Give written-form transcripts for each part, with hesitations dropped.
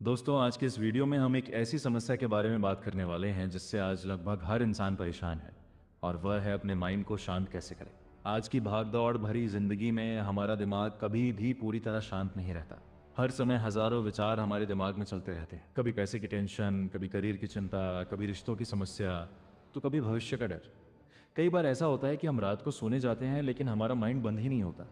दोस्तों, आज के इस वीडियो में हम एक ऐसी समस्या के बारे में बात करने वाले हैं जिससे आज लगभग हर इंसान परेशान है, और वह है अपने माइंड को शांत कैसे करें। आज की भागदौड़ भरी जिंदगी में हमारा दिमाग कभी भी पूरी तरह शांत नहीं रहता। हर समय हजारों विचार हमारे दिमाग में चलते रहते हैं। कभी पैसे की टेंशन, कभी करियर की चिंता, कभी रिश्तों की समस्या, तो कभी भविष्य का डर। कई बार ऐसा होता है कि हम रात को सोने जाते हैं लेकिन हमारा माइंड बंद ही नहीं होता।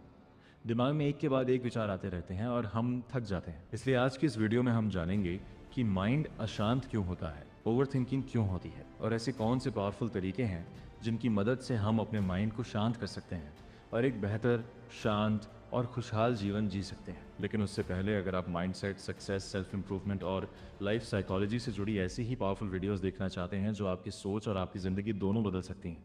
दिमाग में एक के बाद एक विचार आते रहते हैं और हम थक जाते हैं। इसलिए आज की इस वीडियो में हम जानेंगे कि माइंड अशांत क्यों होता है, ओवर थिंकिंग क्यों होती है, और ऐसे कौन से पावरफुल तरीके हैं जिनकी मदद से हम अपने माइंड को शांत कर सकते हैं और एक बेहतर, शांत और खुशहाल जीवन जी सकते हैं। लेकिन उससे पहले अगर आप माइंडसेट, सक्सेस, सेल्फ इंप्रूवमेंट और लाइफ साइकोलॉजी से जुड़ी ऐसी ही पावरफुल वीडियोस देखना चाहते हैं जो आपकी सोच और आपकी ज़िंदगी दोनों बदल सकती हैं,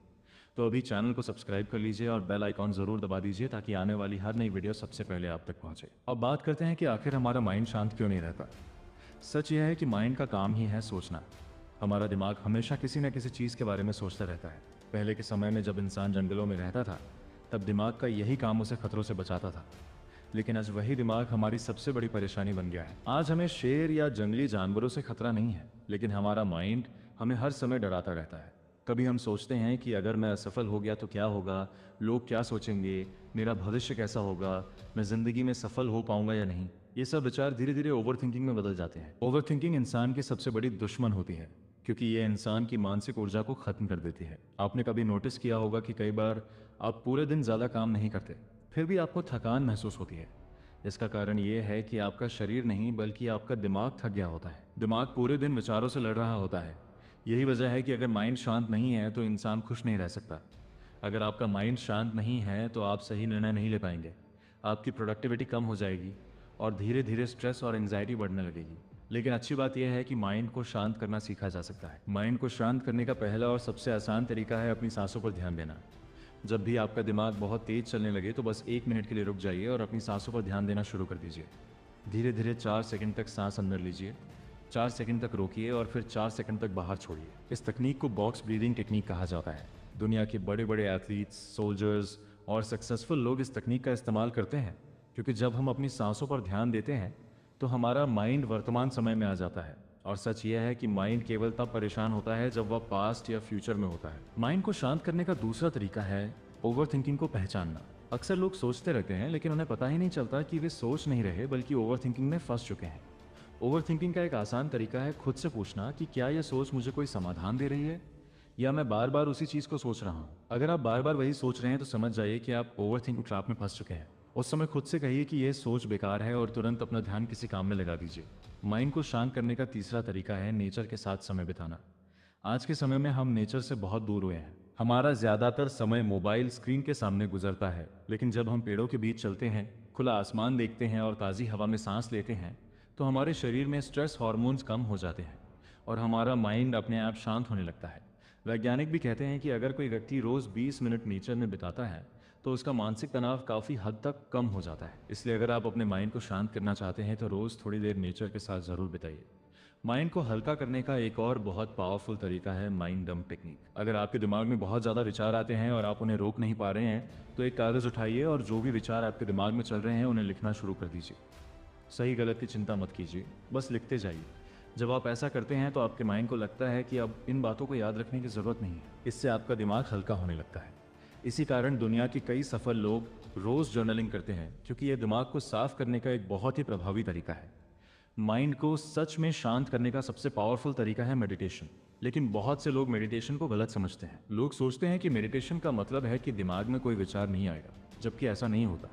तो अभी चैनल को सब्सक्राइब कर लीजिए और बेल आइकॉन ज़रूर दबा दीजिए ताकि आने वाली हर नई वीडियो सबसे पहले आप तक पहुंचे। अब बात करते हैं कि आखिर हमारा माइंड शांत क्यों नहीं रहता। सच यह है कि माइंड का काम ही है सोचना। हमारा दिमाग हमेशा किसी न किसी चीज़ के बारे में सोचता रहता है। पहले के समय में जब इंसान जंगलों में रहता था तब दिमाग का यही काम उसे खतरों से बचाता था। लेकिन आज वही दिमाग हमारी सबसे बड़ी परेशानी बन गया है। आज हमें शेर या जंगली जानवरों से खतरा नहीं है, लेकिन हमारा माइंड हमें हर समय डराता रहता है। कभी हम सोचते हैं कि अगर मैं असफल हो गया तो क्या होगा, लोग क्या सोचेंगे, मेरा भविष्य कैसा होगा, मैं ज़िंदगी में सफल हो पाऊंगा या नहीं। ये सब विचार धीरे धीरे ओवर थिंकिंग में बदल जाते हैं। ओवर थिंकिंग इंसान की सबसे बड़ी दुश्मन होती है क्योंकि ये इंसान की मानसिक ऊर्जा को खत्म कर देती है। आपने कभी नोटिस किया होगा कि कई बार आप पूरे दिन ज़्यादा काम नहीं करते, फिर भी आपको थकान महसूस होती है। इसका कारण ये है कि आपका शरीर नहीं बल्कि आपका दिमाग थक गया होता है। दिमाग पूरे दिन विचारों से लड़ रहा होता है। यही वजह है कि अगर माइंड शांत नहीं है तो इंसान खुश नहीं रह सकता। अगर आपका माइंड शांत नहीं है तो आप सही निर्णय नहीं ले पाएंगे, आपकी प्रोडक्टिविटी कम हो जाएगी और धीरे धीरे स्ट्रेस और एंजाइटी बढ़ने लगेगी। लेकिन अच्छी बात यह है कि माइंड को शांत करना सीखा जा सकता है। माइंड को शांत करने का पहला और सबसे आसान तरीका है अपनी सांसों पर ध्यान देना। जब भी आपका दिमाग बहुत तेज चलने लगे तो बस 1 मिनट के लिए रुक जाइए और अपनी सांसों पर ध्यान देना शुरू कर दीजिए। धीरे धीरे 4 सेकंड तक सांस अंदर लीजिए, 4 सेकंड तक रोकिए और फिर 4 सेकंड तक बाहर छोड़िए। इस तकनीक को बॉक्स ब्रीदिंग टेक्निक कहा जाता है। दुनिया के बड़े बड़े एथलीट्स, सोल्जर्स और सक्सेसफुल लोग इस तकनीक का इस्तेमाल करते हैं क्योंकि जब हम अपनी सांसों पर ध्यान देते हैं तो हमारा माइंड वर्तमान समय में आ जाता है। और सच यह है कि माइंड केवल तब परेशान होता है जब वह पास्ट या फ्यूचर में होता है। माइंड को शांत करने का दूसरा तरीका है ओवर थिंकिंग को पहचानना। अक्सर लोग सोचते रहते हैं लेकिन उन्हें पता ही नहीं चलता कि वे सोच नहीं रहे बल्कि ओवर थिंकिंग में फंस चुके हैं। ओवर थिंकिंग का एक आसान तरीका है खुद से पूछना कि क्या यह सोच मुझे कोई समाधान दे रही है या मैं बार बार उसी चीज़ को सोच रहा हूँ। अगर आप बार बार वही सोच रहे हैं तो समझ जाइए कि आप ओवर थिंकिंग ट्रैप में फंस चुके हैं। उस समय खुद से कहिए कि यह सोच बेकार है और तुरंत अपना ध्यान किसी काम में लगा दीजिए। माइंड को शांत करने का तीसरा तरीका है नेचर के साथ समय बिताना। आज के समय में हम नेचर से बहुत दूर हुए हैं। हमारा ज़्यादातर समय मोबाइल स्क्रीन के सामने गुजरता है, लेकिन जब हम पेड़ों के बीच चलते हैं, खुला आसमान देखते हैं और ताज़ी हवा में सांस लेते हैं तो हमारे शरीर में स्ट्रेस हार्मोन्स कम हो जाते हैं और हमारा माइंड अपने आप शांत होने लगता है। वैज्ञानिक भी कहते हैं कि अगर कोई व्यक्ति रोज़ 20 मिनट नेचर में बिताता है तो उसका मानसिक तनाव काफ़ी हद तक कम हो जाता है। इसलिए अगर आप अपने माइंड को शांत करना चाहते हैं तो रोज़ थोड़ी देर नेचर के साथ ज़रूर बिताइए। माइंड को हल्का करने का एक और बहुत पावरफुल तरीका है माइंड डंप टेक्निक। अगर आपके दिमाग में बहुत ज़्यादा विचार आते हैं और आप उन्हें रोक नहीं पा रहे हैं तो एक कागज़ उठाइए और जो भी विचार आपके दिमाग में चल रहे हैं उन्हें लिखना शुरू कर दीजिए। सही गलत की चिंता मत कीजिए, बस लिखते जाइए। जब आप ऐसा करते हैं तो आपके माइंड को लगता है कि अब इन बातों को याद रखने की ज़रूरत नहीं है। इससे आपका दिमाग हल्का होने लगता है। इसी कारण दुनिया के कई सफल लोग रोज़ जर्नलिंग करते हैं क्योंकि यह दिमाग को साफ करने का एक बहुत ही प्रभावी तरीका है। माइंड को सच में शांत करने का सबसे पावरफुल तरीका है मेडिटेशन। लेकिन बहुत से लोग मेडिटेशन को गलत समझते हैं। लोग सोचते हैं कि मेडिटेशन का मतलब है कि दिमाग में कोई विचार नहीं आएगा, जबकि ऐसा नहीं होता।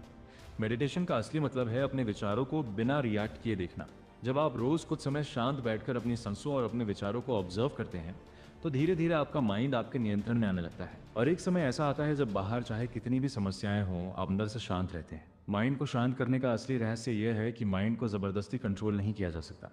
मेडिटेशन का असली मतलब है अपने विचारों को बिना रिएक्ट किए देखना। जब आप रोज कुछ समय शांत बैठकर अपनी सांसों और अपने विचारों को ऑब्जर्व करते हैं तो धीरे धीरे आपका माइंड आपके नियंत्रण में आने लगता है। और एक समय ऐसा आता है जब बाहर चाहे कितनी भी समस्याएं हों, आप अंदर से शांत रहते हैं। माइंड को शांत करने का असली रहस्य यह है कि माइंड को ज़बरदस्ती कंट्रोल नहीं किया जा सकता।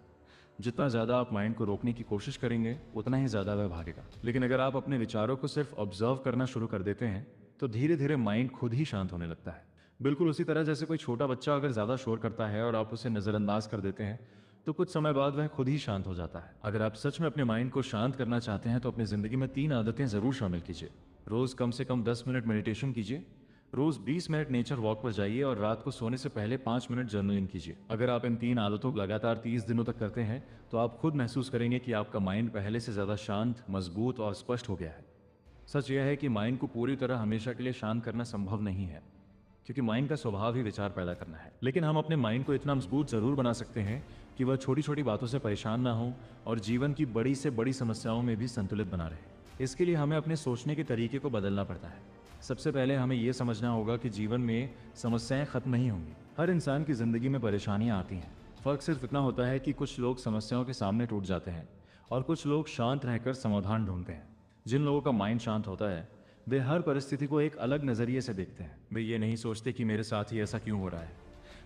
जितना ज़्यादा आप माइंड को रोकने की कोशिश करेंगे उतना ही ज़्यादा वह भागेगा। लेकिन अगर आप अपने विचारों को सिर्फ ऑब्जर्व करना शुरू कर देते हैं तो धीरे धीरे माइंड खुद ही शांत होने लगता है। बिल्कुल उसी तरह जैसे कोई छोटा बच्चा अगर ज़्यादा शोर करता है और आप उसे नज़रअंदाज कर देते हैं तो कुछ समय बाद वह खुद ही शांत हो जाता है। अगर आप सच में अपने माइंड को शांत करना चाहते हैं तो अपनी ज़िंदगी में 3 आदतें ज़रूर शामिल कीजिए। रोज़ कम से कम 10 मिनट मेडिटेशन कीजिए, रोज 20 मिनट नेचर वॉक पर जाइए और रात को सोने से पहले 5 मिनट जर्नलिंग कीजिए। अगर आप इन 3 आदतों को लगातार 30 दिनों तक करते हैं तो आप खुद महसूस करेंगे कि आपका माइंड पहले से ज़्यादा शांत, मजबूत और स्पष्ट हो गया है। सच यह है कि माइंड को पूरी तरह हमेशा के लिए शांत करना संभव नहीं है, क्योंकि माइंड का स्वभाव ही विचार पैदा करना है। लेकिन हम अपने माइंड को इतना मजबूत जरूर बना सकते हैं कि वह छोटी छोटी बातों से परेशान ना हो और जीवन की बड़ी से बड़ी समस्याओं में भी संतुलित बना रहे। इसके लिए हमें अपने सोचने के तरीके को बदलना पड़ता है। सबसे पहले हमें यह समझना होगा कि जीवन में समस्याएं खत्म नहीं होंगी। हर इंसान की जिंदगी में परेशानियां आती हैं। फर्क सिर्फ इतना होता है कि कुछ लोग समस्याओं के सामने टूट जाते हैं और कुछ लोग शांत रहकर समाधान ढूंढते हैं। जिन लोगों का माइंड शांत होता है वे हर परिस्थिति को एक अलग नजरिए से देखते हैं। वे ये नहीं सोचते कि मेरे साथ ही ऐसा क्यों हो रहा है,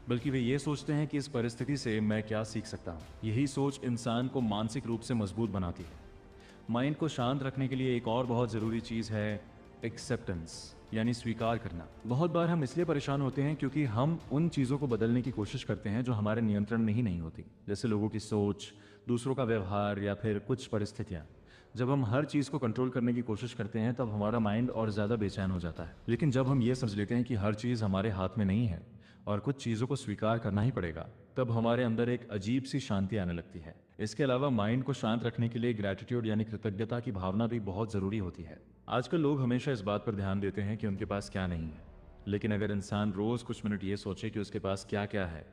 बल्कि वे ये सोचते हैं कि इस परिस्थिति से मैं क्या सीख सकता हूँ। यही सोच इंसान को मानसिक रूप से मजबूत बनाती है। माइंड को शांत रखने के लिए एक और बहुत ज़रूरी चीज़ है एक्सेप्टेंस, यानी स्वीकार करना। बहुत बार हम इसलिए परेशान होते हैं क्योंकि हम उन चीज़ों को बदलने की कोशिश करते हैं जो हमारे नियंत्रण में ही नहीं होती, जैसे लोगों की सोच, दूसरों का व्यवहार या फिर कुछ परिस्थितियाँ। जब हम हर चीज़ को कंट्रोल करने की कोशिश करते हैं तब हमारा माइंड और ज़्यादा बेचैन हो जाता है। लेकिन जब हम ये समझ लेते हैं कि हर चीज़ हमारे हाथ में नहीं है और कुछ चीज़ों को स्वीकार करना ही पड़ेगा, तब हमारे अंदर एक अजीब सी शांति आने लगती है। इसके अलावा माइंड को शांत रखने के लिए ग्रैटिट्यूड यानी कृतज्ञता की भावना भी बहुत ज़रूरी होती है। आजकल लोग हमेशा इस बात पर ध्यान देते हैं कि उनके पास क्या नहीं है, लेकिन अगर इंसान रोज़ कुछ मिनट ये सोचे कि उसके पास क्या क्या है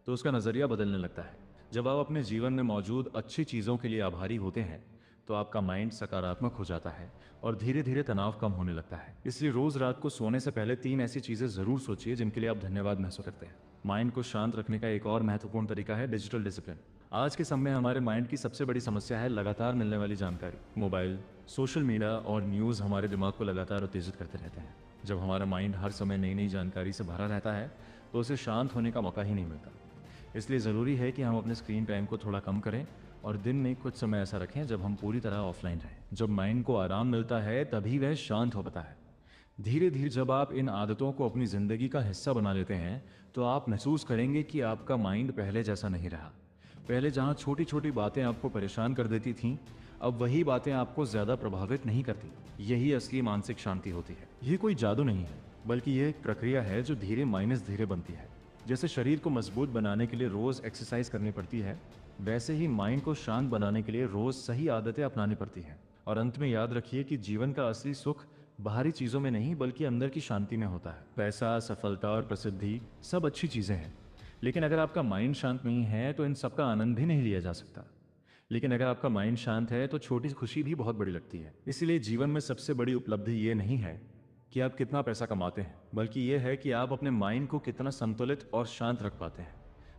तो उसका नज़रिया बदलने लगता है। जब आप अपने जीवन में मौजूद अच्छी चीज़ों के लिए आभारी होते हैं तो आपका माइंड सकारात्मक हो जाता है और धीरे धीरे तनाव कम होने लगता है। इसलिए रोज रात को सोने से पहले 3 ऐसी चीजें जरूर सोचिए जिनके लिए आप धन्यवाद महसूस करते हैं। माइंड को शांत रखने का एक और महत्वपूर्ण तरीका है डिजिटल डिसिप्लिन। आज के समय में हमारे माइंड की सबसे बड़ी समस्या है लगातार मिलने वाली जानकारी। मोबाइल, सोशल मीडिया और न्यूज़ हमारे दिमाग को लगातार उत्तेजित करते रहते हैं। जब हमारा माइंड हर समय नई नई जानकारी से भरा रहता है तो उसे शांत होने का मौका ही नहीं मिलता। इसलिए ज़रूरी है कि हम अपने स्क्रीन टाइम को थोड़ा कम करें और दिन में कुछ समय ऐसा रखें जब हम पूरी तरह ऑफलाइन रहें। जब माइंड को आराम मिलता है तभी वह शांत हो पाता है। धीरे धीरे जब आप इन आदतों को अपनी ज़िंदगी का हिस्सा बना लेते हैं तो आप महसूस करेंगे कि आपका माइंड पहले जैसा नहीं रहा। पहले जहाँ छोटी छोटी बातें आपको परेशान कर देती थीं, अब वही बातें आपको ज़्यादा प्रभावित नहीं करती। यही असली मानसिक शांति होती है। ये कोई जादू नहीं है, बल्कि यह एक प्रक्रिया है जो धीरे माइनस धीरे बनती है। जैसे शरीर को मजबूत बनाने के लिए रोज़ एक्सरसाइज करनी पड़ती है, वैसे ही माइंड को शांत बनाने के लिए रोज़ सही आदतें अपनानी पड़ती हैं। और अंत में याद रखिए कि जीवन का असली सुख बाहरी चीज़ों में नहीं बल्कि अंदर की शांति में होता है। पैसा, सफलता और प्रसिद्धि सब अच्छी चीज़ें हैं, लेकिन अगर आपका माइंड शांत नहीं है तो इन सब का आनंद भी नहीं लिया जा सकता। लेकिन अगर आपका माइंड शांत है तो छोटी खुशी भी बहुत बड़ी लगती है। इसीलिए जीवन में सबसे बड़ी उपलब्धि ये नहीं है कि आप कितना पैसा कमाते हैं, बल्कि ये है कि आप अपने माइंड को कितना संतुलित और शांत रख पाते हैं।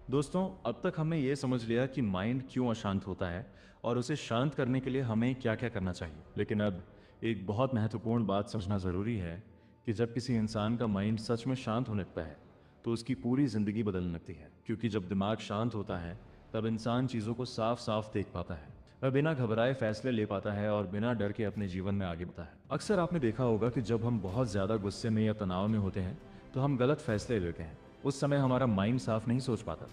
दोस्तों, अब तक हमने ये समझ लिया कि माइंड क्यों अशांत होता है और उसे शांत करने के लिए हमें क्या क्या करना चाहिए। लेकिन अब एक बहुत महत्वपूर्ण बात समझना ज़रूरी है कि जब किसी इंसान का माइंड सच में शांत होने लगता है तो उसकी पूरी ज़िंदगी बदलने लगती है। क्योंकि जब दिमाग शांत होता है तब इंसान चीज़ों को साफ साफ देख पाता है, वह बिना घबराए फैसले ले पाता है और बिना डर के अपने जीवन में आगे बढ़ता है। अक्सर आपने देखा होगा कि जब हम बहुत ज़्यादा गुस्से में या तनाव में होते हैं तो हम गलत फैसले लेते हैं। उस समय हमारा माइंड साफ नहीं सोच पाता,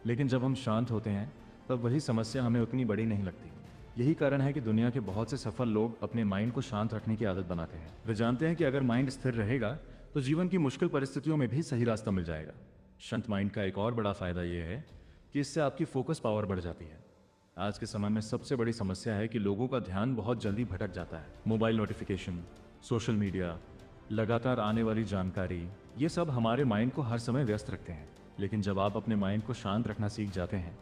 लेकिन जब हम शांत होते हैं तब वही समस्या हमें उतनी बड़ी नहीं लगती। यही कारण है कि दुनिया के बहुत से सफल लोग अपने माइंड को शांत रखने की आदत बनाते हैं। वे जानते हैं कि अगर माइंड स्थिर रहेगा तो जीवन की मुश्किल परिस्थितियों में भी सही रास्ता मिल जाएगा। शांत माइंड का एक और बड़ा फायदा यह है कि इससे आपकी फोकस पावर बढ़ जाती है। आज के समय में सबसे बड़ी समस्या है कि लोगों का ध्यान बहुत जल्दी भटक जाता है। मोबाइल नोटिफिकेशन, सोशल मीडिया, लगातार आने वाली जानकारी, ये सब हमारे माइंड को हर समय व्यस्त रखते हैं। लेकिन जब आप अपने माइंड को शांत रखना सीख जाते हैं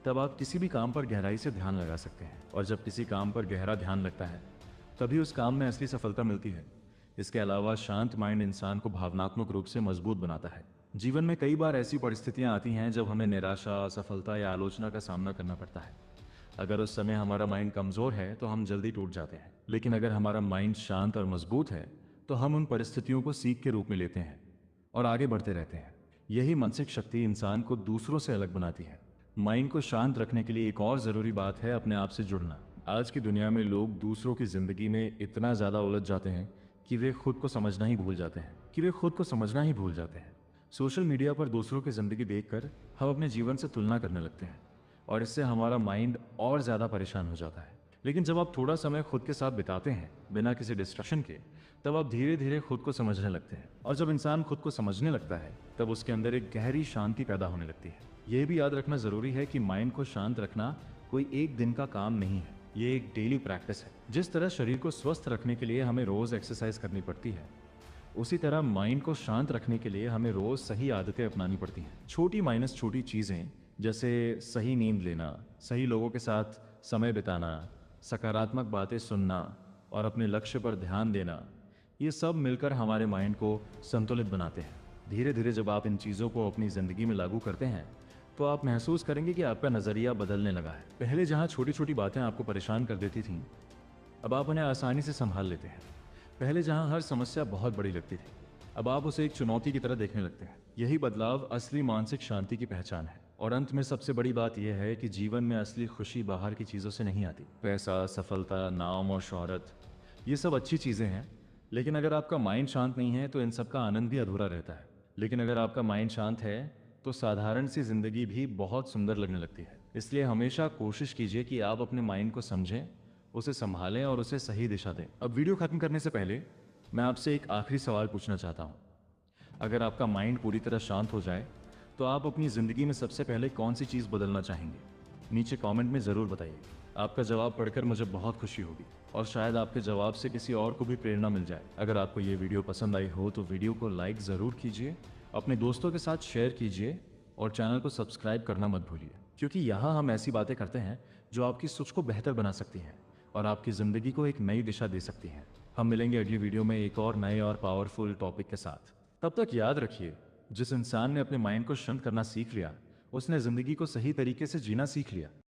तब आप किसी भी काम पर गहराई से ध्यान लगा सकते हैं। और जब किसी काम पर गहरा ध्यान लगता है तभी उस काम में असली सफलता मिलती है। इसके अलावा शांत माइंड इंसान को भावनात्मक रूप से मजबूत बनाता है। जीवन में कई बार ऐसी परिस्थितियां आती हैं जब हमें निराशा, असफलता या आलोचना का सामना करना पड़ता है। अगर उस समय हमारा माइंड कमज़ोर है तो हम जल्दी टूट जाते हैं। लेकिन अगर हमारा माइंड शांत और मजबूत है तो हम उन परिस्थितियों को सीख के रूप में लेते हैं और आगे बढ़ते रहते हैं। यही मानसिक शक्ति इंसान को दूसरों से अलग बनाती है। माइंड को शांत रखने के लिए एक और ज़रूरी बात है अपने आप से जुड़ना। आज की दुनिया में लोग दूसरों की ज़िंदगी में इतना ज़्यादा उलझ जाते हैं कि वे खुद को समझना ही भूल जाते हैं। सोशल मीडिया पर दूसरों की ज़िंदगी देखकर हम अपने जीवन से तुलना करने लगते हैं और इससे हमारा माइंड और ज़्यादा परेशान हो जाता है। लेकिन जब आप थोड़ा समय खुद के साथ बिताते हैं बिना किसी डिस्ट्रक्शन के, तब आप धीरे धीरे खुद को समझने लगते हैं। और जब इंसान खुद को समझने लगता है तब उसके अंदर एक गहरी शांति पैदा होने लगती है। यह भी याद रखना ज़रूरी है कि माइंड को शांत रखना कोई एक दिन का काम नहीं है, ये एक डेली प्रैक्टिस है। जिस तरह शरीर को स्वस्थ रखने के लिए हमें रोज़ एक्सरसाइज करनी पड़ती है, उसी तरह माइंड को शांत रखने के लिए हमें रोज़ सही आदतें अपनानी पड़ती हैं। छोटी माइनस छोटी चीज़ें, जैसे सही नींद लेना, सही लोगों के साथ समय बिताना, सकारात्मक बातें सुनना और अपने लक्ष्य पर ध्यान देना, ये सब मिलकर हमारे माइंड को संतुलित बनाते हैं। धीरे धीरे जब आप इन चीज़ों को अपनी ज़िंदगी में लागू करते हैं तो आप महसूस करेंगे कि आपका नज़रिया बदलने लगा है। पहले जहाँ छोटी छोटी बातें आपको परेशान कर देती थीं, अब आप उन्हें आसानी से संभाल लेते हैं। पहले जहाँ हर समस्या बहुत बड़ी लगती थी, अब आप उसे एक चुनौती की तरह देखने लगते हैं। यही बदलाव असली मानसिक शांति की पहचान है। और अंत में सबसे बड़ी बात यह है कि जीवन में असली खुशी बाहर की चीज़ों से नहीं आती। पैसा, सफलता, नाम और शोहरत, ये सब अच्छी चीज़ें हैं, लेकिन अगर आपका माइंड शांत नहीं है तो इन सब का आनंद भी अधूरा रहता है। लेकिन अगर आपका माइंड शांत है तो साधारण सी जिंदगी भी बहुत सुंदर लगने लगती है। इसलिए हमेशा कोशिश कीजिए कि आप अपने माइंड को समझें, उसे संभालें और उसे सही दिशा दें। अब वीडियो खत्म करने से पहले मैं आपसे एक आखिरी सवाल पूछना चाहता हूँ। अगर आपका माइंड पूरी तरह शांत हो जाए तो आप अपनी ज़िंदगी में सबसे पहले कौन सी चीज़ बदलना चाहेंगे? नीचे कमेंट में ज़रूर बताइए। आपका जवाब पढ़कर मुझे बहुत खुशी होगी और शायद आपके जवाब से किसी और को भी प्रेरणा मिल जाए। अगर आपको ये वीडियो पसंद आई हो तो वीडियो को लाइक ज़रूर कीजिए, अपने दोस्तों के साथ शेयर कीजिए और चैनल को सब्सक्राइब करना मत भूलिए, क्योंकि यहाँ हम ऐसी बातें करते हैं जो आपकी सोच को बेहतर बना सकती हैं और आपकी ज़िंदगी को एक नई दिशा दे सकती हैं। हम मिलेंगे अगली वीडियो में एक और नए और पावरफुल टॉपिक के साथ। तब तक याद रखिए, जिस इंसान ने अपने माइंड को शांत करना सीख लिया, उसने ज़िंदगी को सही तरीके से जीना सीख लिया।